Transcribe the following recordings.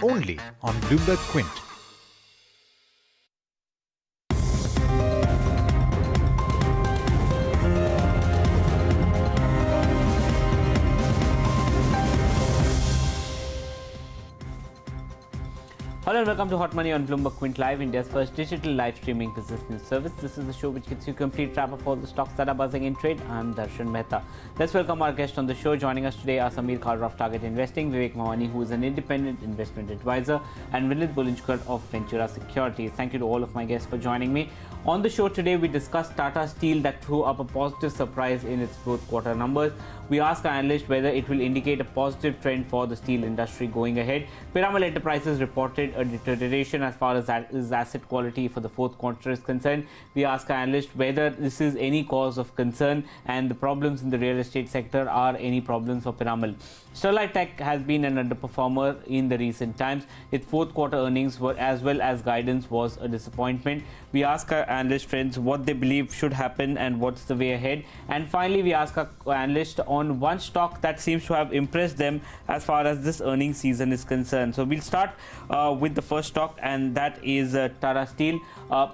only on Bloomberg Quint. Hello and welcome to Hot Money on Bloomberg Quint Live, India's first digital live streaming business news service. This is the show which gets you a complete wrap of all the stocks that are buzzing in trade. I'm Darshan Mehta. Let's welcome our guest on the show. Joining us today are Kalra of Target Investing, Vivek Mavani, who is an independent investment advisor, and Vinit Bolinjkar of Ventura Securities. Thank you to all of my guests for joining me. On the show today, we discussed Tata Steel that threw up a positive surprise in its fourth quarter numbers. We asked our analyst whether it will indicate a positive trend for the steel industry going ahead. Piramal Enterprises reported a deterioration as far as its asset quality for the fourth quarter is concerned. We asked our analyst whether this is any cause of concern and the problems in the real estate sector are any problems for Piramal. Sterlite Tech has been an underperformer in the recent times. Its fourth quarter earnings were as well as guidance was a disappointment. We ask our analyst friends what they believe should happen and what's the way ahead. And finally, we ask our analyst on one stock that seems to have impressed them as far as this earnings season is concerned. So we'll start with the first stock, and that is Tata Steel.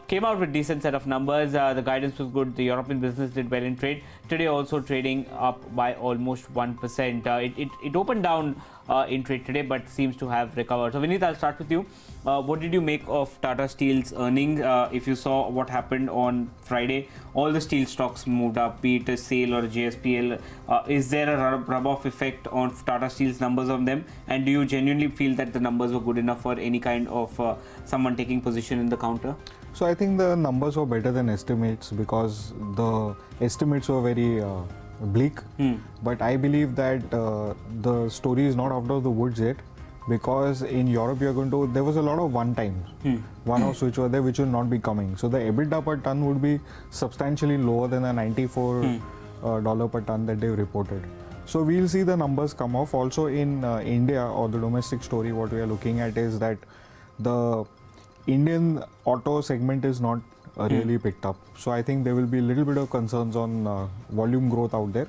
Came out with decent set of numbers. The guidance was good. The European business did well in trade. Today also trading up by almost 1%. It opened down in trade today, but seems to have recovered. So Vinit, I'll start with you. What did you make of Tata Steel's earnings? If you saw what happened on Friday, all the steel stocks moved up, be it a SAIL or a JSPL. Is there a rub-off effect on Tata Steel's numbers on them? And do you genuinely feel that the numbers were good enough for any kind of someone taking position in the counter? So I think the numbers were better than estimates because the estimates were very bleak. But I believe that the story is not out of the woods yet, because in Europe there was a lot of one-offs which were there which will not be coming. So the EBITDA per ton would be substantially lower than the $94 per ton that they've reported. So we'll see the numbers come off. Also in India, or the domestic story, what we are looking at is that the Indian auto segment is not really picked up. So I think there will be a little bit of concerns on volume growth out there.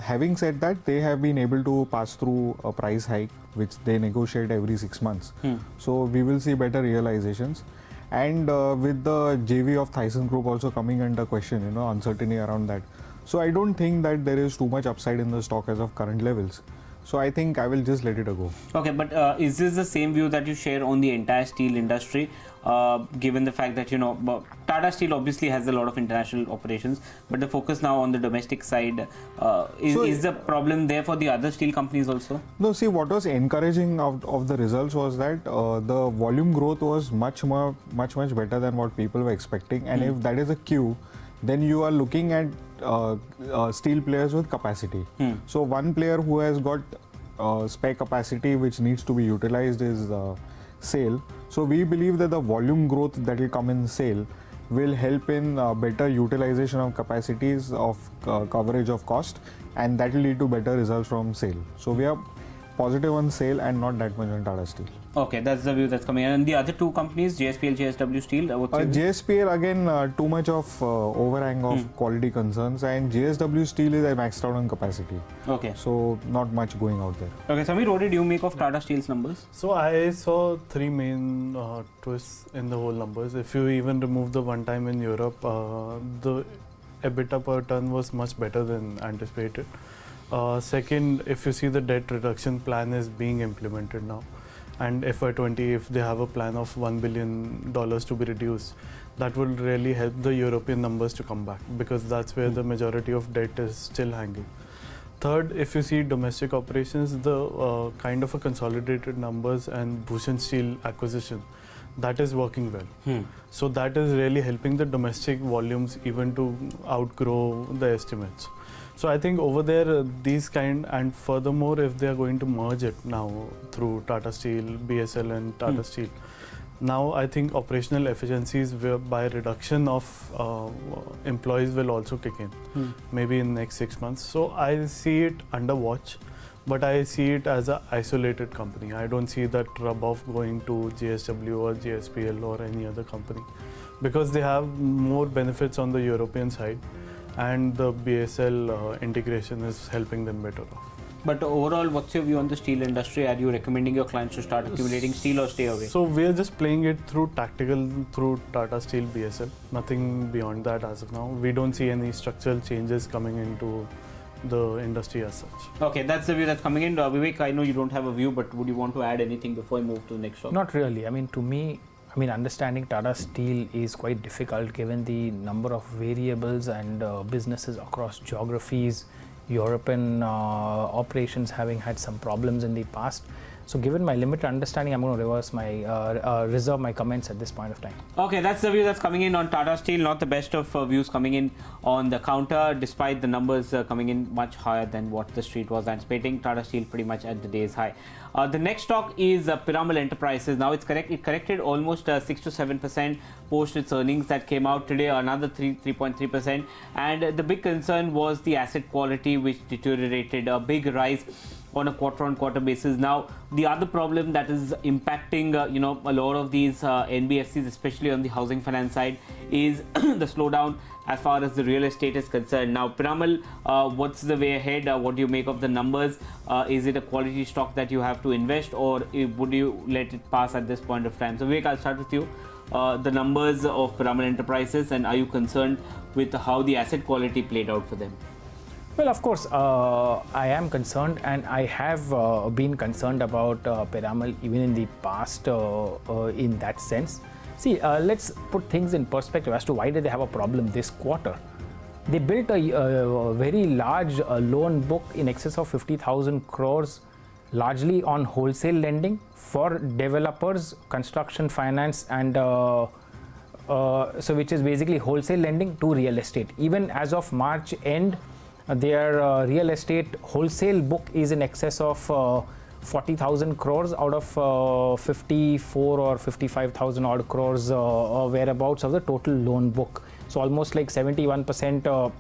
Having said that, they have been able to pass through a price hike which they negotiate every 6 months. So we will see better realizations. And with the JV of Thyssen Group also coming under question, uncertainty around that. So I don't think that there is too much upside in the stock as of current levels. So I think I will just let it go. Okay, but is this the same view that you share on the entire steel industry, given the fact that, Tata Steel obviously has a lot of international operations, but the focus now on the domestic side, is the problem there for the other steel companies also? No, see, what was encouraging of the results was that the volume growth was much better than what people were expecting. And if that is a cue, then you are looking at steel players with capacity. So one player who has got spare capacity which needs to be utilized is SAIL. So we believe that the volume growth that will come in SAIL will help in better utilization of capacities, of coverage of cost, and that will lead to better results from SAIL. So we are positive on SAIL and not that much on Tata Steel. Okay, that's the view that's coming in. And the other two companies, JSPL, JSW Steel, JSPL again, too much of overhang of quality concerns, and JSW Steel is maxed out on capacity. Okay. So not much going out there. Okay, Samir, what did you make of Tata Steel's numbers? So I saw three main twists in the whole numbers. If you even remove the one time in Europe, the EBITDA per ton was much better than anticipated. Second, if you see the debt reduction plan is being implemented now, and FY20, if they have a plan of $1 billion to be reduced, that will really help the European numbers to come back, because that's where the majority of debt is still hanging. Third, if you see domestic operations, the kind of a consolidated numbers and Bhushan Steel acquisition, that is working well. So that is really helping the domestic volumes even to outgrow the estimates. So I think over there, these kind, and furthermore, if they are going to merge it now through Tata Steel, BSL and Tata Steel, now I think operational efficiencies by reduction of employees will also kick in, maybe in the next 6 months. So I see it under watch, but I see it as an isolated company. I don't see that rub-off going to JSW or JSPL or any other company, because they have more benefits on the European side, and the BSL integration is helping them better off. But overall, what's your view on the steel industry? Are you recommending your clients to start accumulating steel or stay away? So we are just playing it through tactical, through Tata Steel BSL. Nothing beyond that as of now. We don't see any structural changes coming into the industry as such. Okay, that's the view that's coming in. Vivek, I know you don't have a view, but would you want to add anything before I move to the next stock? Not really. I mean, to me, understanding Tata Steel is quite difficult given the number of variables and businesses across geographies, European operations having had some problems in the past. So given my limited understanding, I'm going to reserve my comments at this point of time. Okay, that's the view that's coming in on Tata Steel. Not the best of views coming in on the counter, despite the numbers coming in much higher than what the street was anticipating. Tata Steel pretty much at the day's high. The next stock is Piramal Enterprises. Now it corrected almost 6 to 7% post its earnings that came out today, another 3.3%. And the big concern was the asset quality, which deteriorated, a big rise on a quarter-on-quarter basis. Now, the other problem that is impacting, a lot of these NBFCs, especially on the housing finance side, is the slowdown as far as the real estate is concerned. Now, Piramal, what's the way ahead? What do you make of the numbers? Is it a quality stock that you have to invest, or would you let it pass at this point of time? So, Vivek, I'll start with you. The numbers of Piramal Enterprises, and are you concerned with how the asset quality played out for them? Well, of course, I am concerned, and I have been concerned about Piramal even in the past in that sense. See, let's put things in perspective as to why did they have a problem this quarter. They built a very large loan book in excess of 50,000 crores, largely on wholesale lending for developers, construction finance, and so which is basically wholesale lending to real estate. Even as of March end, their real estate wholesale book is in excess of 40,000 crores out of 54 or 55,000 odd crores whereabouts of the total loan book. So almost like 71%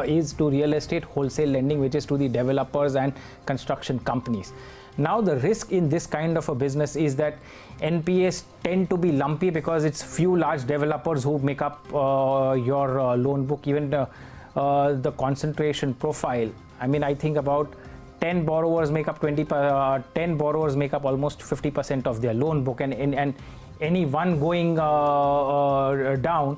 is to real estate wholesale lending, which is to the developers and construction companies. Now the risk in this kind of a business is that NPAs tend to be lumpy because it's few large developers who make up your loan book. Even the concentration profile, I think about 10 borrowers make up 10 borrowers make up almost 50% of their loan book, and any one going down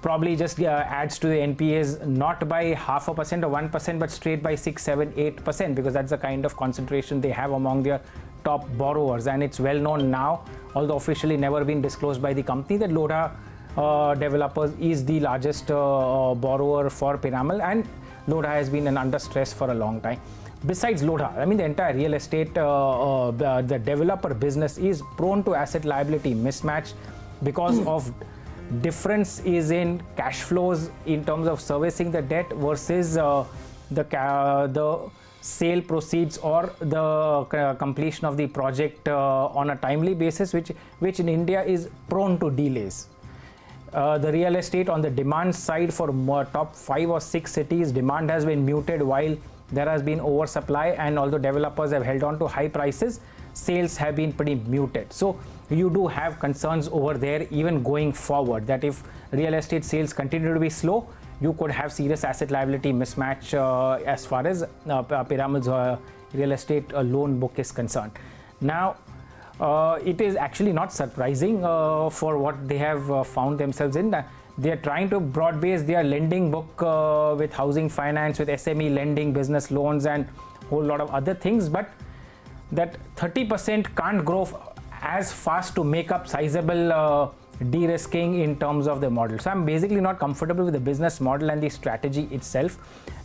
probably just adds to the NPAs not by 0.5% or 1%, but straight by 6, 7, 8%, because that's the kind of concentration they have among their top borrowers. And it's well known now, although officially never been disclosed by the company, that Lodha Developers is the largest borrower for Piramal, and Lodha has been under stress for a long time. Besides Lodha, the entire real estate, the developer business is prone to asset liability mismatch because of difference is in cash flows in terms of servicing the debt versus the sale proceeds or the completion of the project on a timely basis, which in India is prone to delays. The real estate on the demand side for top 5 or 6 cities, demand has been muted while there has been oversupply, and although developers have held on to high prices, sales have been pretty muted. So you do have concerns over there even going forward, that if real estate sales continue to be slow, you could have serious asset liability mismatch as far as Piramal's real estate loan book is concerned. Now, it is actually not surprising for what they have found themselves in. They are trying to broad base their lending book with housing finance, with SME lending, business loans, and a whole lot of other things, but that 30% can't grow as fast to make up sizable de-risking in terms of the model. So I'm basically not comfortable with the business model and the strategy itself.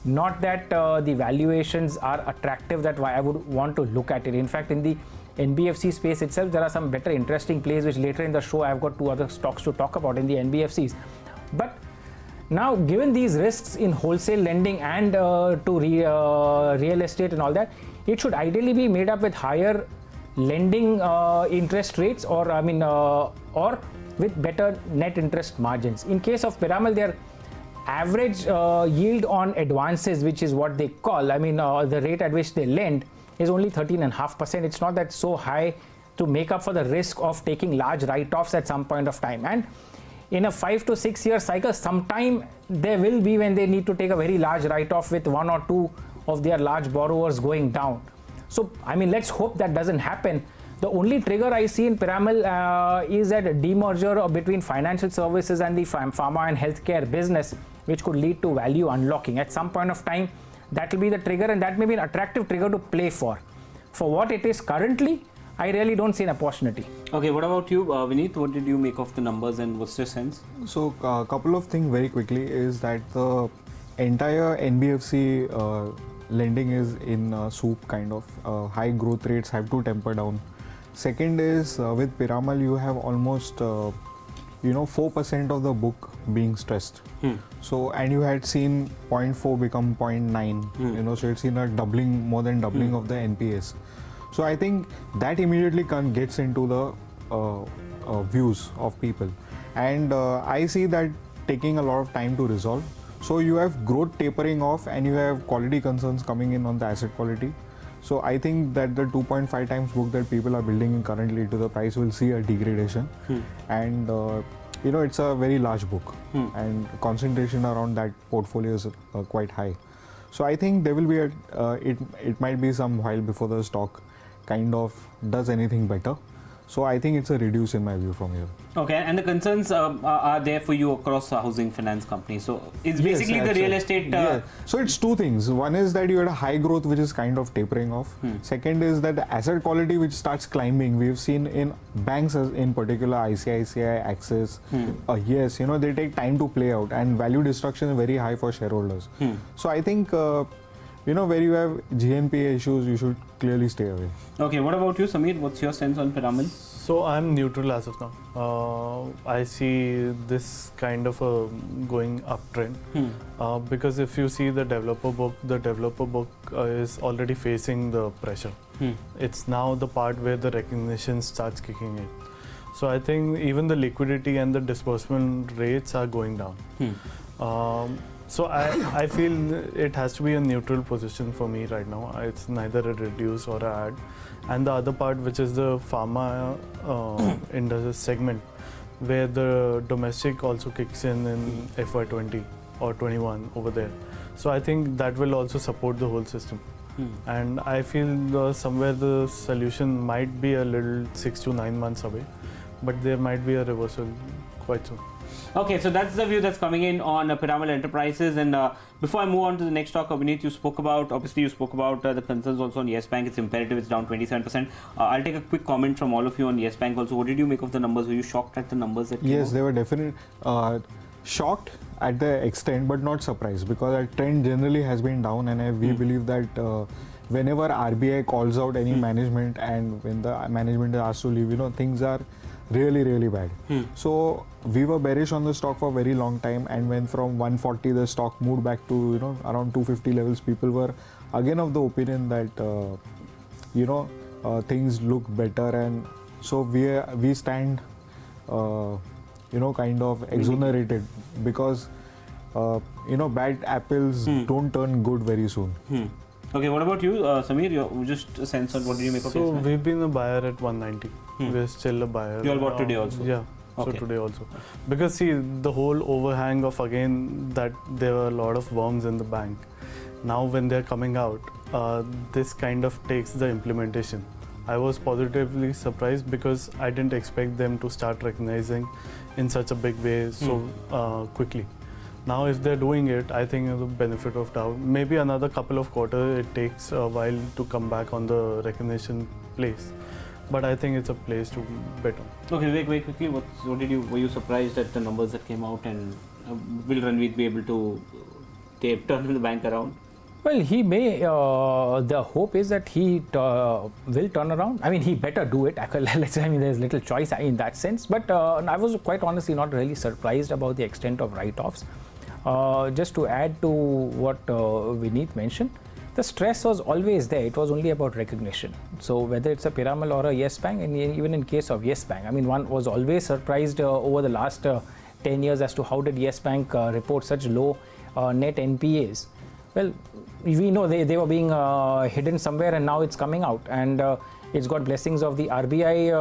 Not that the valuations are attractive, that why I would want to look at it. In fact, in the NBFC space itself, there are some better interesting plays, which later in the show I've got 2 other stocks to talk about in the NBFCs. But now, given these risks in wholesale lending and to real estate and all that, it should ideally be made up with higher lending interest rates, or or with better net interest margins. In case of Piramal, their average yield on advances, which is what they call, the rate at which they lend, is only 13.5%. It's not that so high to make up for the risk of taking large write-offs at some point of time. And in a 5 to 6 year cycle, sometime there will be when they need to take a very large write-off with 1 or 2 of their large borrowers going down. So, I mean, let's hope that doesn't happen. The only trigger I see in Piramal is that demerger between financial services and the pharma and healthcare business, which could lead to value unlocking. At some point of time, that will be the trigger, and that may be an attractive trigger to play for. For what it is currently, I really don't see an opportunity. Okay, what about you, Vinit? What did you make of the numbers and what's your sense? So a couple of things very quickly is that the entire NBFC lending is in soup kind of. High growth rates have to temper down. Second is with Piramal you have almost 4% of the book being stressed. So and you had seen 0.4 become 0.9. So it's seen a doubling, more than doubling of the NPAs. So I think that immediately gets into the views of people, and I see that taking a lot of time to resolve. So you have growth tapering off and you have quality concerns coming in on the asset quality. So I think that the 2.5 times book that people are building in currently to the price will see a degradation, and it's a very large book, and concentration around that portfolio is quite high. So I think there will be it might be some while before the stock kind of does anything better. So I think it's a reduce in my view from here. Okay, and the concerns are there for you across housing finance companies. So it's basically the real estate. So it's two things. One is that you had a high growth which is kind of tapering off. Second is that the asset quality which starts climbing. We've seen in banks in particular, ICICI, Axis. Yes, they take time to play out, and value destruction is very high for shareholders. So I think where you have GNPA issues, you should clearly stay away. Okay, what about you, Sameer? What's your sense on Piramal? So I'm neutral as of now. I see this kind of a going uptrend because if you see the developer book is already facing the pressure. It's now the part where the recognition starts kicking in. So I think even the liquidity and the disbursement rates are going down. So I feel it has to be a neutral position for me right now. It's neither a reduce or a add. And the other part, which is the pharma industry segment, where the domestic also kicks in FY20 or 21 over there. So I think that will also support the whole system. And I feel somewhere the solution might be a little 6 to 9 months away, but there might be a reversal quite soon. Okay, so that's the view that's coming in on Piramal Enterprises. And before I move on to the next talk, Vinit, you spoke about the concerns also on Yes Bank. It's imperative, it's down 27%. I'll take a quick comment from all of you on Yes Bank also. What did you make of the numbers? Were you shocked at the numbers that came Yes, out? they were definitely shocked at the extent, but not surprised, because our trend generally has been down, and we believe that whenever RBI calls out any management and when the management is asked to leave, things are really bad. So we were bearish on the stock for a very long time, and when from 140 the stock moved back to around 250 levels, people were again of the opinion that things look better, and so we stand kind of exonerated, because bad apples don't turn good very soon. Okay, what about you, Sameer? You just a sense on what did you make of So Yes Bank? we've been a buyer at 190. We're still a buyer. You all bought today also? Yeah. Okay. So today also, because see the whole overhang of again that there were a lot of worms in the bank. Now when they're coming out, this kind of takes the implementation. I was positively surprised because I didn't expect them to start recognizing in such a big way so quickly. Now if they're doing it, I think the benefit of doubt, maybe another couple of quarters, it takes a while to come back on the recognition place. But I think it's a place to bet on. Okay, Vivek, very quickly, were you surprised at the numbers that came out, and will Ranveer be able to turn the bank around? Well, he may. The hope is that he will turn around. I mean, he better do it. There's little choice in that sense. But I was quite honestly not really surprised about the extent of write-offs. Just to add to what Vinit mentioned, the stress was always there. It was only about recognition. So whether it's a Piramal or a Yes Bank, and even in case of Yes Bank, I mean, one was always surprised over the last 10 years as to how did Yes Bank report such low net NPAs. Well, we know they were being hidden somewhere, and now it's coming out, and it's got blessings of the RBI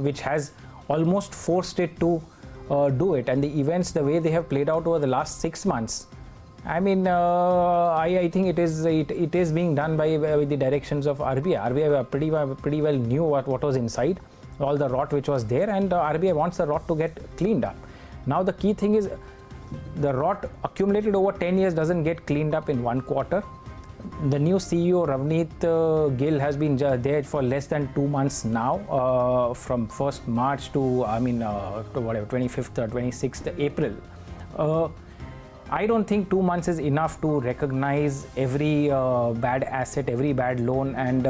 which has almost forced it to do it. And the events, the way they have played out over the last 6 months, I mean, I think it is being done by the directions of RBI. RBI pretty well knew what was inside, all the rot which was there, and RBI wants the rot to get cleaned up. Now the key thing is the rot accumulated over 10 years doesn't get cleaned up in one quarter. The new CEO Ravneet Gill has been there for less than 2 months now, from 1st March to 25th or 26th April. I don't think 2 months is enough to recognize every bad asset, every bad loan, and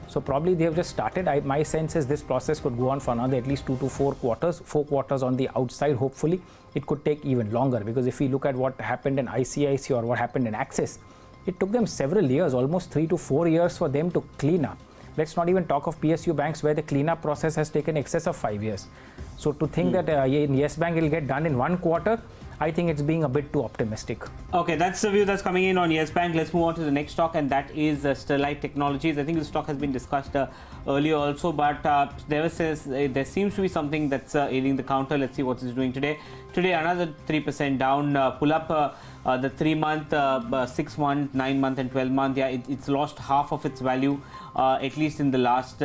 so probably they have just started. My sense is this process could go on for another at least 2 to 4 quarters. 4 quarters on the outside. Hopefully, it could take even longer, because if we look at what happened in ICICI or what happened in Axis, it took them several years, almost 3 to 4 years for them to clean up. Let's not even talk of PSU banks, where the cleanup process has taken excess of 5 years. So to think that Yes Bank will get done in 1 quarter, I think it's being a bit too optimistic. Okay, that's the view that's coming in on Yes Bank. Let's move on to the next stock, and that is Sterlite Technologies. I think the stock has been discussed earlier also, but there seems to be something that's ailing the counter. Let's see what it's doing today. Today, another 3% down. Pull up the 3-month, 6-month, 9-month, and 12-month. Yeah, it's lost half of its value, at least in the last.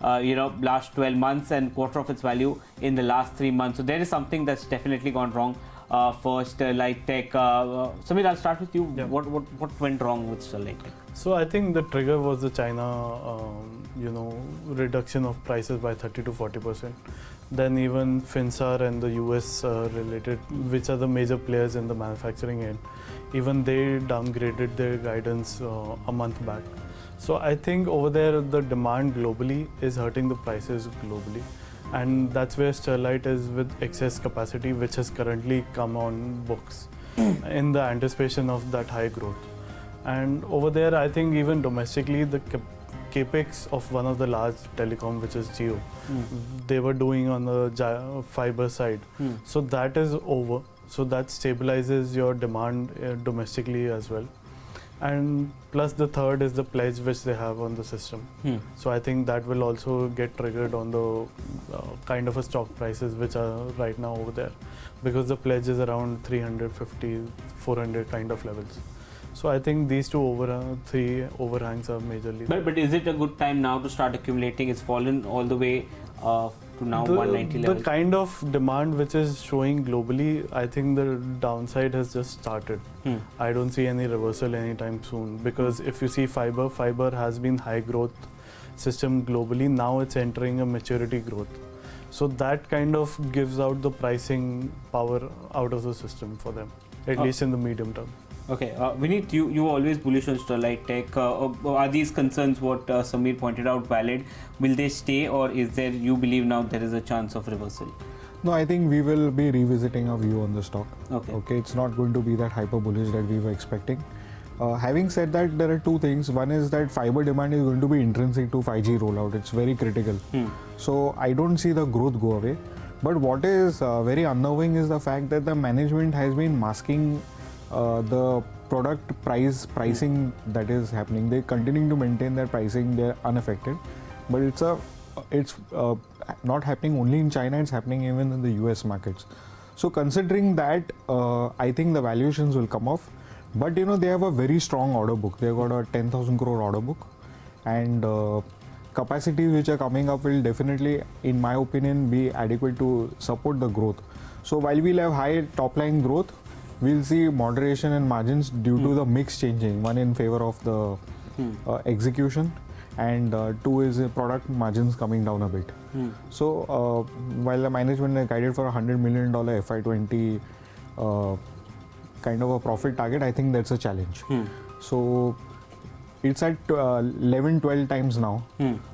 Last 12 months, and quarter of its value in the last 3 months. So there is something that's definitely gone wrong for Sterlite Tech. Samir, I'll start with you. Yeah. What went wrong with Sterlite Tech? So I think the trigger was the China, reduction of prices by 30 to 40%. Then even FinSAR and the US related, which are the major players in the manufacturing end, even they downgraded their guidance a month back. So I think over there the demand globally is hurting the prices globally, and that's where Sterlite is with excess capacity, which has currently come on books in the anticipation of that high growth. And over there, I think even domestically, the capex of one of the large telecom, which is Jio, they were doing on the fiber side. So that is over. So that stabilizes your demand domestically as well. And plus the third is the pledge which they have on the system. So I think that will also get triggered on the kind of a stock prices which are right now over there, because the pledge is around 350, 400 kind of levels. So I think these three overhangs are majorly. But is it a good time now to start accumulating? It's fallen all the way to now 190 levels. The kind of demand which is showing globally, I think the downside has just started. I don't see any reversal anytime soon, because if you see fiber has been high growth system globally. Now it's entering a maturity growth. So that kind of gives out the pricing power out of the system for them, at least in the medium term. Okay, Vinit, you were always bullish on Sterlite Tech. Are these concerns what Samir pointed out valid? Will they stay, or is there, you believe now there is a chance of reversal? No, I think we will be revisiting our view on the stock. Okay. It's not going to be that hyper bullish that we were expecting. Having said that, there are two things. One is that fiber demand is going to be intrinsic to 5G rollout. It's very critical. So I don't see the growth go away. But what is very unnerving is the fact that the management has been masking the product pricing that is happening. They continuing to maintain their pricing, they're unaffected, but it's not happening only in China, it's happening even in the US markets. So considering that, I think the valuations will come off, but they have a very strong order book. They've got a 10,000 crore order book, and capacities which are coming up will definitely, in my opinion, be adequate to support the growth. So while we'll have high top line growth, we'll see moderation in margins due to the mix changing. One in favor of the execution, and two is product margins coming down a bit. So while the management is guided for $100 million FY20 kind of a profit target, I think that's a challenge. So it's at 11-12 times now.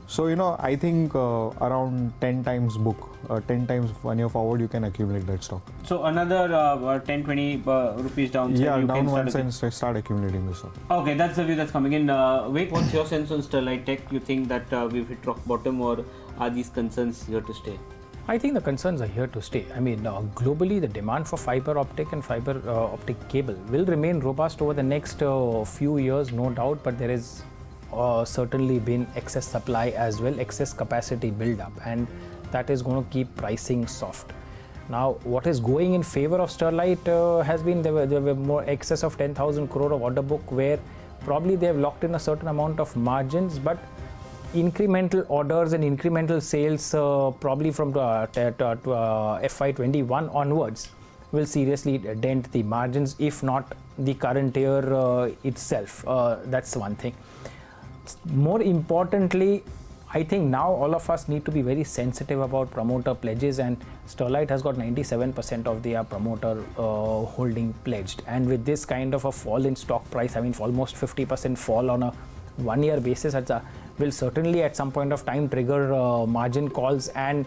So I think around 10 times book, 10 times 1 year forward, you can accumulate that stock. So another 10-20 rupees downside. Yeah, you down can one cent, start accumulating this stock. Okay, that's the view that's coming in. Vivek, what's your sense on Sterlite Tech? You think that we've hit rock bottom, or are these concerns here to stay? I think the concerns are here to stay. I mean, globally, the demand for fiber optic and fiber optic cable will remain robust over the next few years, no doubt, but there is certainly been excess supply as well, excess capacity build up, and that is going to keep pricing soft. Now, what is going in favor of Sterlite has been there were more excess of 10,000 crore of order book where probably they have locked in a certain amount of margins, but incremental orders and incremental sales probably from FY21 onwards will seriously dent the margins, if not the current year itself. That's one thing. More importantly, I think now all of us need to be very sensitive about promoter pledges, and Sterlite has got 97% of their promoter holding pledged, and with this kind of a fall in stock price, I mean almost 50% fall on a 1 year basis, will certainly at some point of time trigger margin calls and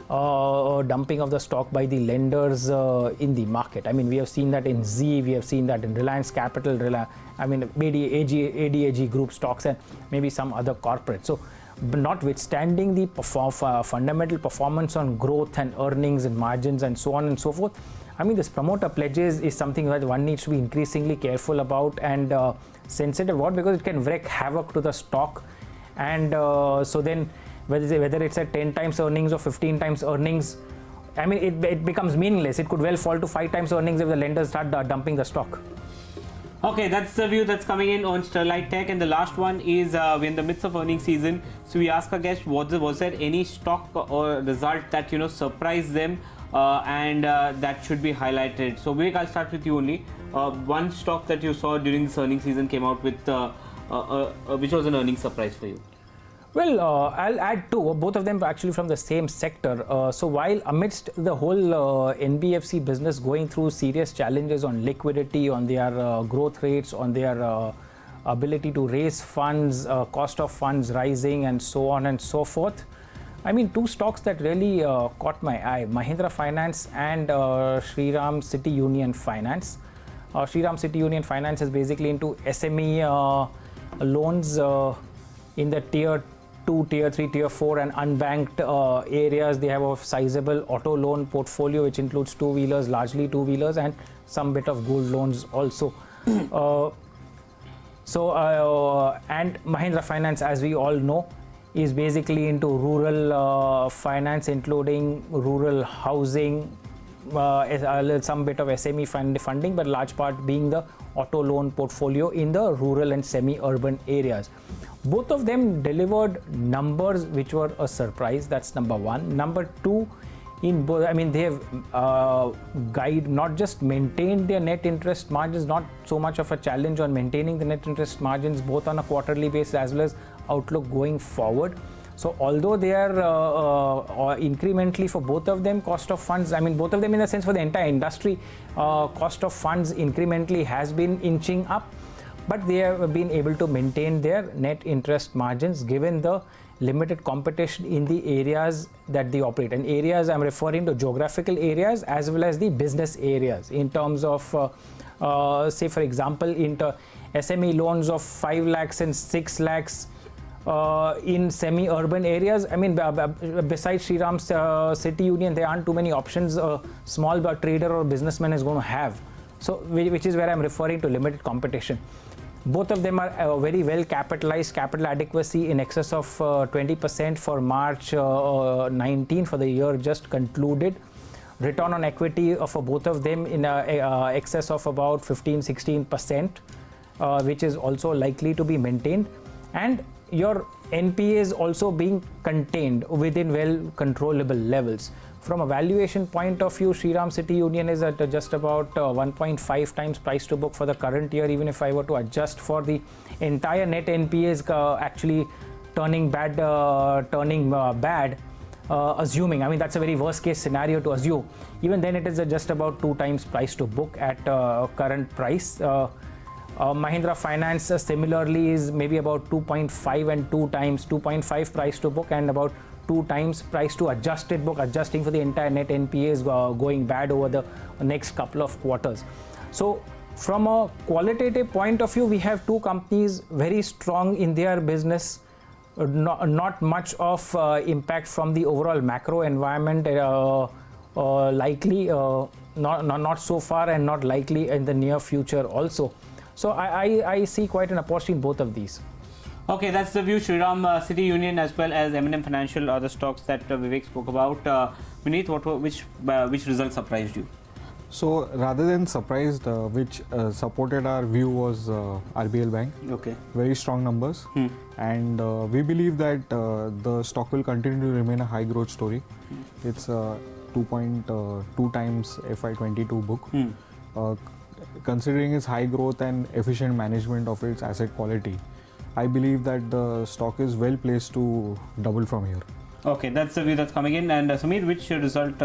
dumping of the stock by the lenders in the market. I mean, we have seen that in Z, we have seen that in Reliance Capital, ADAG group stocks, and maybe some other corporates. So notwithstanding the fundamental performance on growth and earnings and margins and so on and so forth, I mean, this promoter pledges is something that one needs to be increasingly careful about and sensitive about, because it can wreak havoc to the stock. And so then whether it's at 10 times earnings or 15 times earnings, I mean, it becomes meaningless. It could well fall to 5 times earnings if the lenders start dumping the stock. Okay, that's the view that's coming in on Sterlite Tech. And the last one is we're in the midst of earnings season. So we ask our guests, was there any stock or result that surprised them and that should be highlighted? So Vivek, I'll start with you only. One stock that you saw during this earnings season came out with which was an earnings surprise for you? Well, I'll add two. Both of them were actually from the same sector. So while amidst the whole NBFC business going through serious challenges on liquidity, on their growth rates, on their ability to raise funds, cost of funds rising, and so on and so forth, I mean, two stocks that really caught my eye: Mahindra Finance and Shriram City Union Finance. Shriram City Union Finance is basically into SME loans in the tier 2, tier 3, tier 4 and unbanked areas. They have a sizable auto loan portfolio which includes two-wheelers, largely two-wheelers, and some bit of gold loans also. And Mahindra Finance, as we all know, is basically into rural finance, including rural housing, some bit of SME funding, but large part being the auto loan portfolio in the rural and semi-urban areas. Both of them delivered numbers which were a surprise. That's number one. Number two, in both, I mean, they have not just maintained their net interest margins, not so much of a challenge on maintaining the net interest margins, both on a quarterly basis as well as outlook going forward. So although they are incrementally for both of them, cost of funds, I mean, both of them in the sense for the entire industry, cost of funds incrementally has been inching up, but they have been able to maintain their net interest margins given the limited competition in the areas that they operate. And areas, I'm referring to geographical areas as well as the business areas in terms of, say for example, into SME loans of 5 lakhs and 6 lakhs in semi-urban areas. I mean, besides Shriram's City Union, there aren't too many options a small trader or businessman is going to have. So, which is where I'm referring to limited competition. Both of them are very well capitalized, capital adequacy in excess of 20% for March 19 for the year just concluded. Return on equity for both of them in excess of about 15-16%, which is also likely to be maintained. And your NPAs also being contained within well controllable levels. From a valuation point of view, Shriram City Union is at just about 1.5 times price to book for the current year. Even if I were to adjust for the entire net NPAs actually turning bad, assuming, I mean, that's a very worst case scenario to assume. Even then it is just about 2 times price to book at current price. Mahindra Finance similarly is maybe about 2.5 and 2 times, 2.5 price to book and about 2 times price to adjusted book, adjusting for the entire net NPAs going bad over the next couple of quarters. So from a qualitative point of view, we have two companies very strong in their business, not much of impact from the overall macro environment likely, not so far and not likely in the near future also. So I see quite an opportunity in both of these. Okay, that's the view. Shriram City Union as well as M&M Financial are the stocks that Vivek spoke about. Vinit, which result surprised you? So rather than surprised, which supported our view was RBL Bank. Okay. Very strong numbers, and we believe that the stock will continue to remain a high growth story. It's 2.2 times FY22 book. Considering its high growth and efficient management of its asset quality, I believe that the stock is well placed to double from here. Okay, that's the view that's coming in. And Samir, which result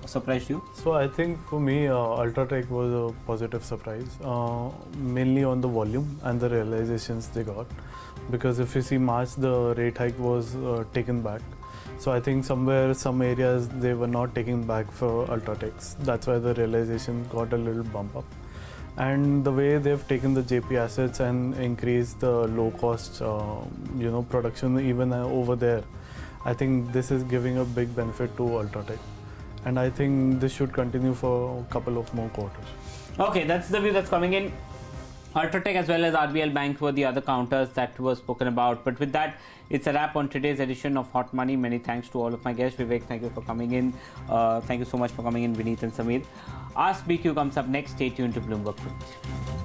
surprised you? So I think for me, Ultratech was a positive surprise, mainly on the volume and the realizations they got. Because if you see March, the rate hike was taken back. So I think some areas they were not taking back for Ultratech. That's why the realization got a little bump up. And the way they've taken the JP assets and increased the low cost, production even over there, I think this is giving a big benefit to Ultratech. And I think this should continue for a couple of more quarters. Okay, that's the view that's coming in. Ultratech as well as RBL Bank were the other counters that were spoken about. But with that, it's a wrap on today's edition of Hot Money. Many thanks to all of my guests. Vivek, thank you for coming in. Thank you so much for coming in, Vinit and Samir. Ask BQ comes up next. Stay tuned to Bloomberg Quint.